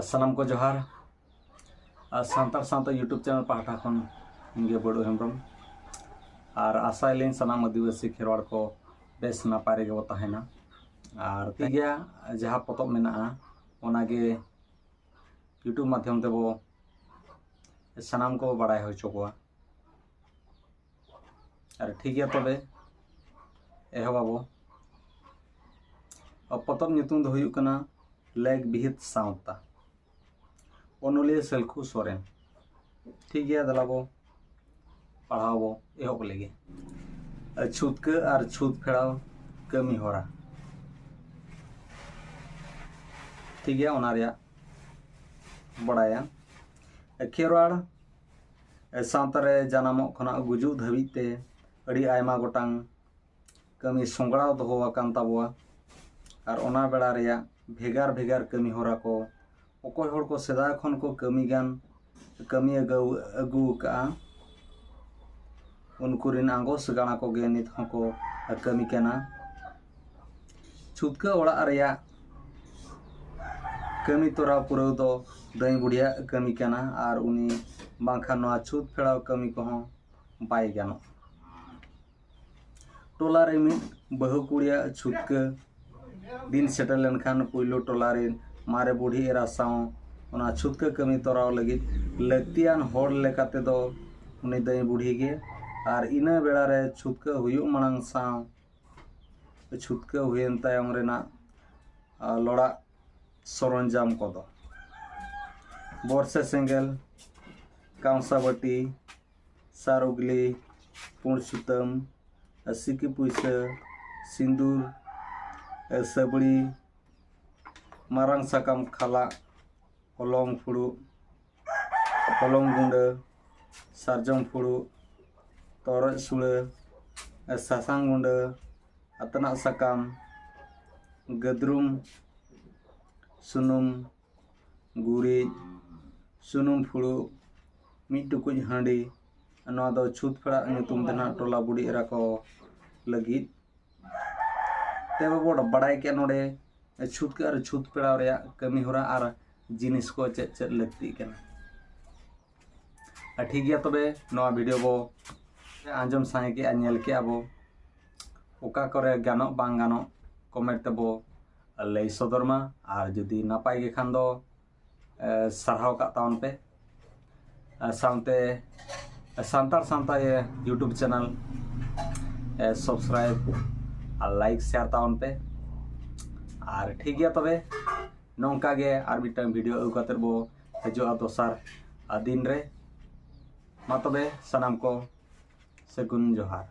सानाम को जोहार सानतार सावता YouTube channel पाहटा खन इंगे बड़ो हेम्ब्रम और आशाइलिन सानाम आदिवासी खेरवाड़ को बेस नापाय रेगे बो तहेना और तीगिया जहाँ पतब मेना ओनागे यूट्यूब माध्यम ते बो सानाम को बड़ाय होचो कोआ और ठीक गया तबे एहबाबो पतब नितुम दो हुयुग कना लेग बिहित सावता ओनोलिया सेल्खु सोरेन ठीक गया दलाबो पढ़ाबो एहब लेगे छूतक और छूत फेड़ाव कमी होरा ठीक गया ओना रेया बड़ाया खेरवाड़ सावतारे जानामोग खना गुजु धाबिते अड़ी आयमा गोटांग कमी संगड़ाव दोहो आकान ताबोआ और ओना बेड़ा रेया भेगार भेगार कमी होरा को अकोय होड़ को सेदाय खन को कमी गान कमी अगु का उनको रिन आंगोस गाना को गे नित को कमी केना छुतका ओड़ा रेया कमी तोरा पुराव दो दाई बुढ़िया कमी केना और उनी बांखान नोआ छूत फेड़ाव कमी को बाय गानो टोला रे मिद बहु कुड़िया छुतका दिन सेटल लेनखान पुइलो टोला रे मारे बुढ़ी एरा साव ओना छुतका कमी तोराव लगी लक्तियान होड़ लेकाते दो उनी दाई बुढ़ी गे और इना बेड़ा रे छुतका हुयुग मांग साव छुतका हुयन तायम रेना लड़ा सरंजाम को दो बरसे सेंगेल कांसा बटी सारुगली पुण सुतम सिकी पुइसा सिंदूर सबड़ी मारांग साकाम खाला हलंग फुड़ू हलंग गुंडा सारजम फुड़ू तोरज सुड़ा सासांग गुंडा अतना साकाम गदरुम सुनुम गुरी सुनुम फुड़ू मिट टुकुज हांडी नवा दो छूत फेड़ा नितुम देना टोला बुढ़ी एरा को लगी तेबे बोड बड़ाय के नोडे छूत के और छूत पेड़ा रे कमी होरा और जिनिस को चेक चेक लगती केना ठीक गया तबे नवा वीडियो बो आंजम साहे के नेल के आबो ओका करे गानो बांग गानो कमेंट तबो लई सदरमा और जुदी नापाय गे खान दो सारहाव का तावन पे सामते सांतार सांता ये यूट्यूब चैनल सब्सक्राइब और लाइक शेयर तावन पे और ठीक गया तबे नौका गे और मिटन वीडियो अगु काते बो हजो दोसार दिन रे मा तबे सनाम को सगुन जोहार।